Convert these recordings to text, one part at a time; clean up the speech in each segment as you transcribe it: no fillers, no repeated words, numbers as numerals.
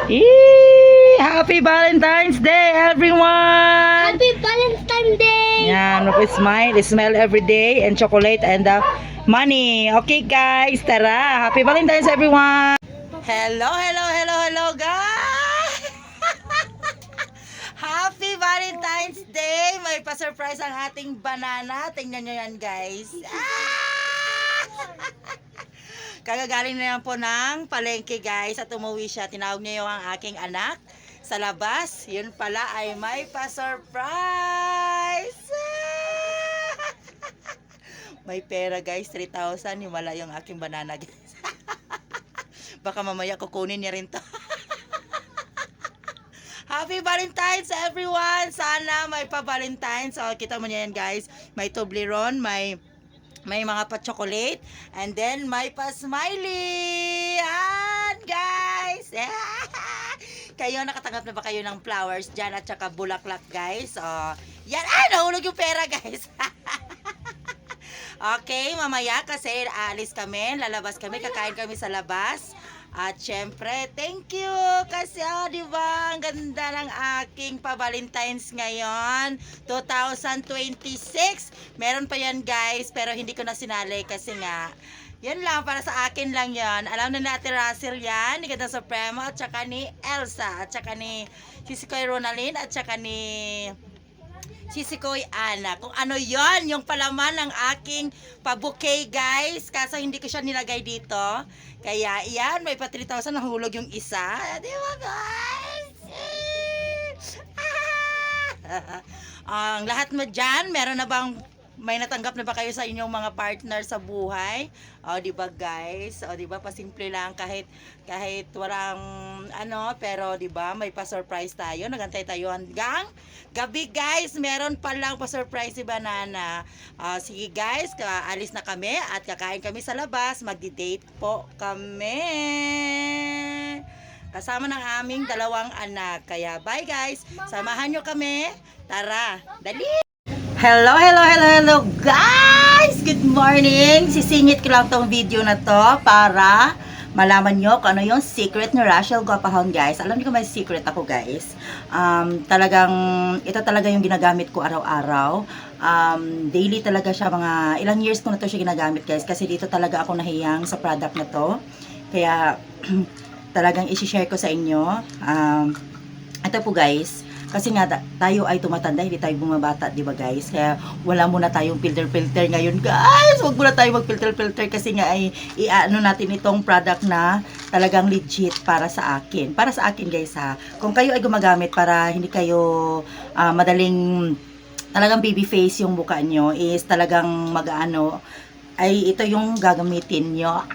Happy Valentine's Day, everyone! Happy Valentine's Day! Yan, smile, smile every day, and chocolate, and money. Okay, guys, tara! Happy Valentine's, everyone! Hello, guys! Happy Valentine's Day! May pa-surprise ang ating banana. Tingnan nyo yan, guys. Kagagaling na yan po ng palengke, guys, at umuwi siya. Tinawag niya yung ang aking anak sa labas. Yun pala ay may pa-surprise. May pera, guys, 3,000. Himala yung aking banana, guys. Baka mamaya kukunin niya rin to. Happy Valentine's, everyone! Sana may pa-Valentine's. So, kita mo niya yan, guys. May Toblerone, may mga pa-chocolate, and then may pa-smiley. Yan, guys. Kayo, nakatanggap na ba kayo ng flowers dyan at saka bulaklak, guys? Yan, nahulog yung pera, guys. Okay, mamaya kasi aalis kami, lalabas kami, kakain kami sa labas. At syempre, thank you kasi di ba ang ganda ng aking pa-Valentine's ngayon 2026. Meron pa yan, guys, pero hindi ko na sinali kasi nga yan lang, para sa akin lang yan. Alam na natin Russell yan, ni Ganda Supremo, at saka ni Elsa, at saka ni Sisikoy Ronaldin, at saka ni Sisikoy Ana. Kung ano yon, yung palaman ng aking pa-bouquet, guys. Kaso hindi ko siya nilagay dito. Kaya yan, may pa 3,000, nahulog yung isa. Di ba, guys? Ang lahat mo dyan, meron na bang may natanggap na ba kayo sa inyong mga partner sa buhay? Di ba, guys? Di ba, pasimple lang kahit walang pero di ba, may pa-surprise tayo. Nagantay tayo hanggang gabi, guys. Meron pa lang pa-surprise si Banana. Sige, guys, alis na kami at kakain kami sa labas. Magdi-date po kami. Kasama ng aming dalawang anak. Kaya bye, guys. Samahan nyo kami. Tara, dali! Hello, guys! Good morning! Sisingit ko lang tong video na to para malaman nyo kung ano yung secret ni Rachel Guapahon, guys. Alam niyo kung may secret ako, guys. Ito talaga yung ginagamit ko araw-araw. Daily talaga siya, mga ilang years ko na to siya ginagamit, guys. Kasi dito talaga ako nahiyang sa product na to. Kaya talagang isi-share ko sa inyo. Ito po, guys. Kasi nga tayo ay tumatanda, hindi tayo bumabata, di ba, guys? Kaya wala muna tayong filter ngayon, guys. Huwag muna tayo mag-filter kasi nga ay i-ano natin itong product na talagang legit para sa akin. Para sa akin, guys, ha. Kung kayo ay gumagamit para hindi kayo madaling talagang baby face yung mukha nyo, is talagang ay ito yung gagamitin nyo.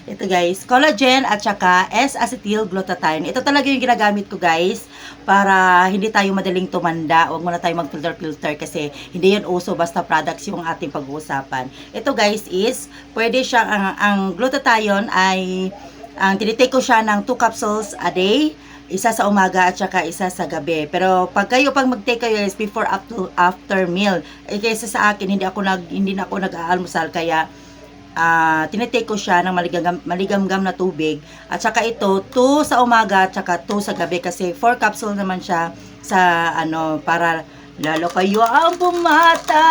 Ito, guys, collagen at saka S-acetyl glutathione. Ito talaga yung ginagamit ko, guys, para hindi tayo madaling tumanda. Huwag muna tayo mag-filter kasi hindi yan uso, basta products yung ating pag-uusapan. Ito, guys, is pwede siyang ang glutathione ay tinitake ko siya ng 2 capsules a day. Isa sa umaga at saka isa sa gabi. Pero pag mag-take kayo, is before after meal. Kaysa sa akin, hindi na ako nag-aalmusal, kaya tinitake ko siya ng maligamgam na tubig. At saka ito, 2 sa umaga at saka 2 sa gabi, kasi 4 capsule naman siya sa para lalo kayo ang bumata.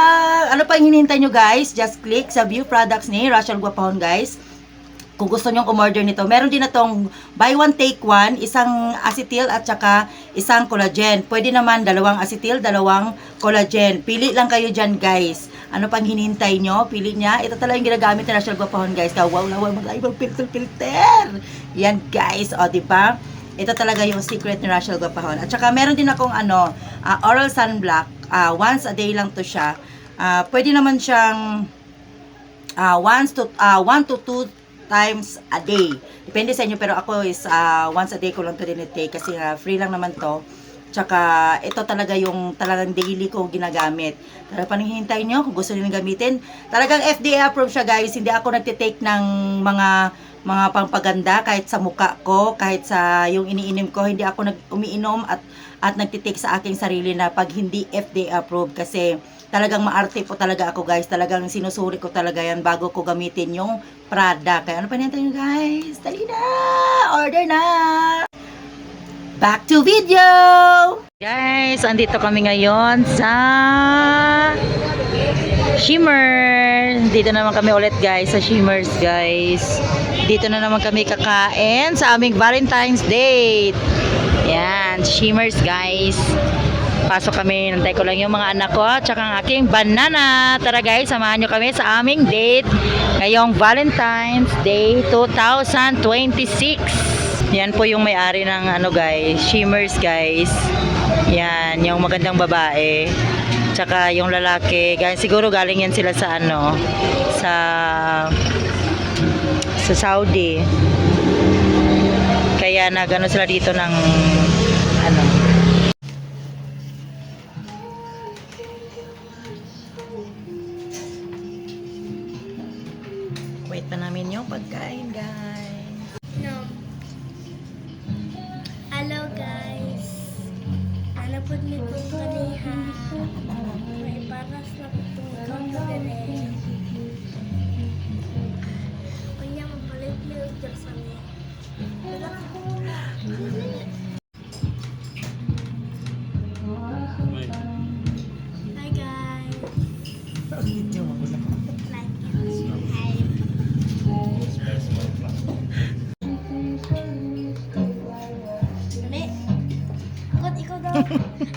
Ano pa yung hinihintay nyo, guys? Just click sa view products ni Rachel Guapahon, guys. Kung gusto nyo umorder nito, meron din na tong buy one take one, isang acetyl at saka isang collagen. Pwede naman 2 acetyl, 2 collagen. Pili lang kayo dyan, guys. Ano pang hinihintay nyo? Pili niya. Ito talaga yung ginagamit ni Rachel Guapahon, guys. Wow, mag-ibang filter. Yan, guys. Diba? Ito talaga yung secret ni Rachel Guapahon. At saka meron din akong oral sunblock. Once a day lang to siya. Pwede naman siyang 1 to 2 times a day. Depende sa inyo, pero ako is once a day ko lang to dinitake kasi free lang naman to. Tsaka ito talaga yung talagang daily ko ginagamit. Tara, panihintay nyo kung gusto niyo gamitin. Talagang FDA approved siya, guys. Hindi ako nagtitake ng mga pampaganda kahit sa muka ko, kahit sa yung iniinom ko. Hindi ako umiinom at nagtitake sa aking sarili na pag hindi FDA approved, kasi talagang maarte po talaga ako, guys. Talagang sinusuri ko talaga yan bago ko gamitin yung product. Kaya ano pa nintay nyo, guys? Dali na! Order na! back to video! Guys, andito kami ngayon sa Shimmer. Dito naman kami ulit guys sa Shimmers guys. Dito na naman kami kakain sa aming Valentine's date. Yan, Shimmers guys. Pasok kami, nantay ko lang yung mga anak ko tsaka ang aking banana. Tara guys, samahan nyo kami sa aming date ngayong Valentine's Day 2026. Yan po yung may-ari ng ano guys, Shimmers guys. Yan, yung magandang babae. Tsaka yung lalaki, guys, siguro galing yan sila sa ano, sa Saudi. Kaya nagano sila dito ng ano. Wait pa namin yung pagkain, guys. No. Hello guys. Nalapod ni kong kaniha. May paras na itong kagagale. Kanya mapalit-lit dyan sa niya. Hi guys. Like and subscribe. Ikaw daw.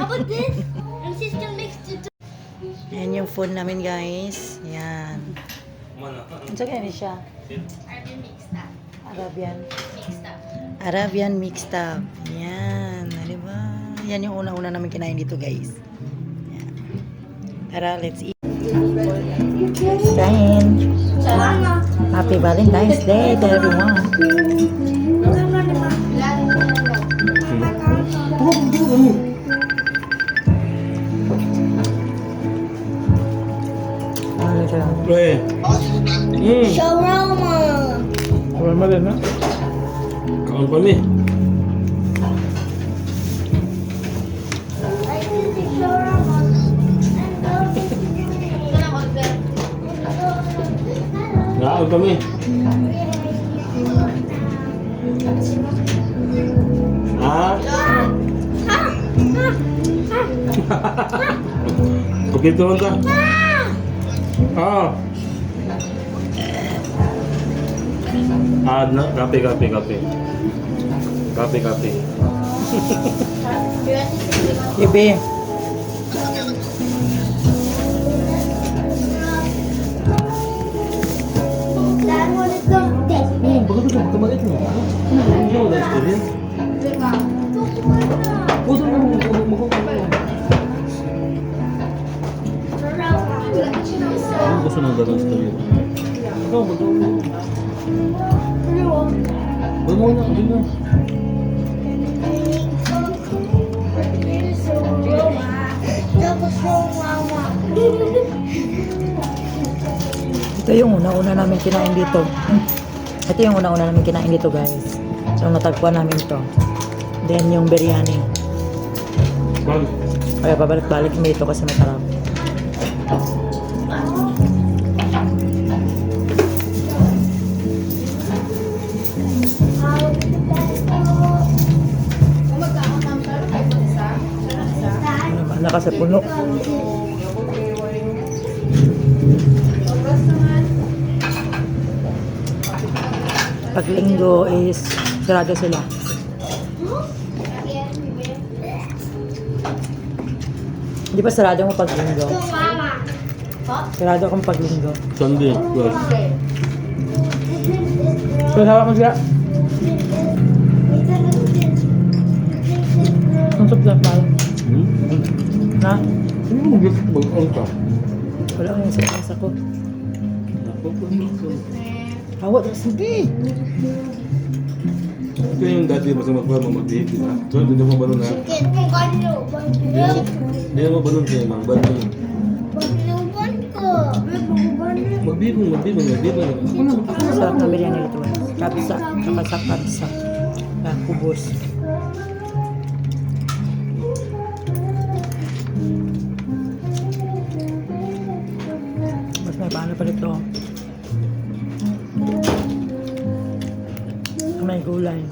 How about this? And sister makes it. Yan yung food namin, guys. Yan. Ano kaya ni siya? Arabian mixed up. Arabian. Mixed up. Arabian mixed up. Yan. Di ba? Yan yung una-una namin kinain dito, guys. Yan. Tara, let's eat. Kain. Salamat. Happy Valentine's Day to everyone. Ano siya? Shawarma. Shawarma din, ha? Kaon pa ni. I did the shawarma. Kaon pa ni. Ha? Okay, tuwan ka. Ah. Kape. Ibe. Dad wanted to test it. Bakit ito? Magkamalit mo? Hindi mo na istorya. Puso mo magkakalit. Ano gusto ng dalang istorya? Ikaw, magkakalit mo. Huwag mo na, hindi na. Ito yung una-una namin kinain dito. Ito yung una-una namin kinain dito, guys. So, natagpuan namin to. Then, yung biryani. Bakit? Kaya babalik-balik kami dito kasi masarap. Ano ba? Nakasa puno. Pag linggo is sarado sila. Di ba sarado mo pag linggo? Sarado akong pag linggo. Sunday, well. So, hawak mo siya. Ang supply pa. Ha? Hindi mo gusto mag-on ka. Wala ko yung sa ko. Hawak na sige. Ito yung dati mas mag-date, di ba? So, hindi mo balon ha? Hindi mo balon kayo, mang. Balon. Magbibong. Sarap na biryani nito. Kapsa. Kapsa. Kubos. Mas may paano pa nito. May gulay.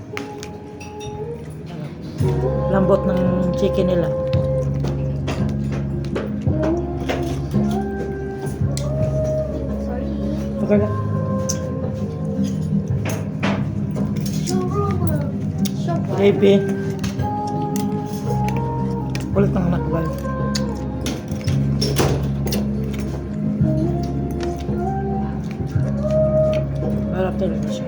Lambot ng chicken nila. Sorry. Okay lang. Shawarma. Shawarma. Baby. Ulit ng nakbal. Harap talaga siya.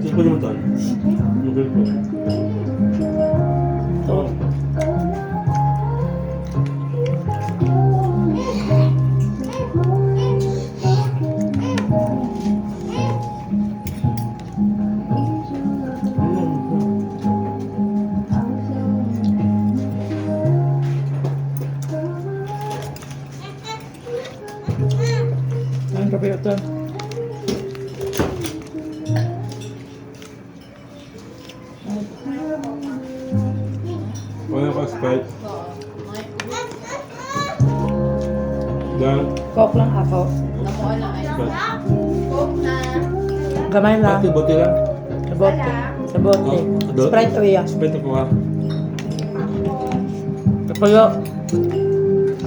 Ito po naman tayo. Okay po. Ito. Ang kape ito. Wala pa Sprite. Dan. Coke lang ako. Sprite. Gamay lang. Bote, bote lang. Sa bote. Sa bote. Oh, adult? Sprite o iya. Sprite ako ha. Kapayo.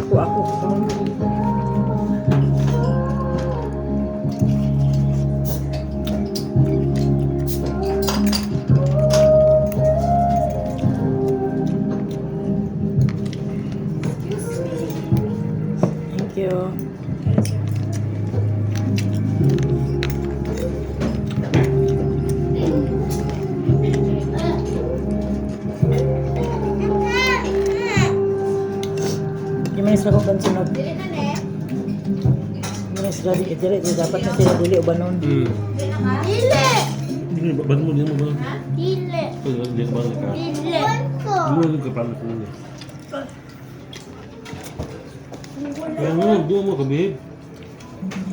Ako. Thank you. Gimanis na ko pansunod. Gimanis na dili dapat na sila dili ubanon. Dili. Hindi, ba't mo, hindi mo ba? Dili. Hindi ka ba ka? Dili. Hindi mo ka paano ko niya. Kaya mo, doon mo ka, babe.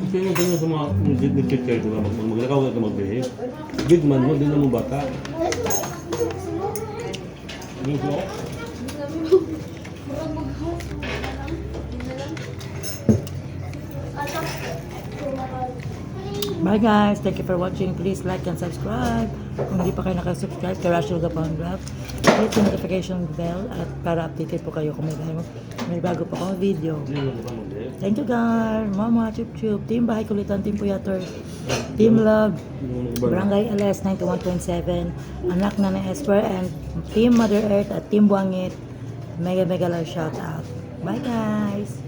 Kasi mo ganyan sa mga nag-check kayo ko na maglakaw ka mag-behave. Big man mo, din na mo bata. Hindi ko. Bye guys, thank you for watching. Please like and subscribe. Kung hindi pa kayo nakasubscribe kay Rachel Gapon Vlog, hit the notification bell at para updated po kayo kung may bago pa akong video. Hindi mo ka mag-behave. Thank you guys, Mama, Chup Chup, Team Bahay Kulitan, Team Puyators, Team Love, Barangay LS 91.7, Anak na Esper, and Team Mother Earth at Team Buangit. Mega love shout out. Bye guys!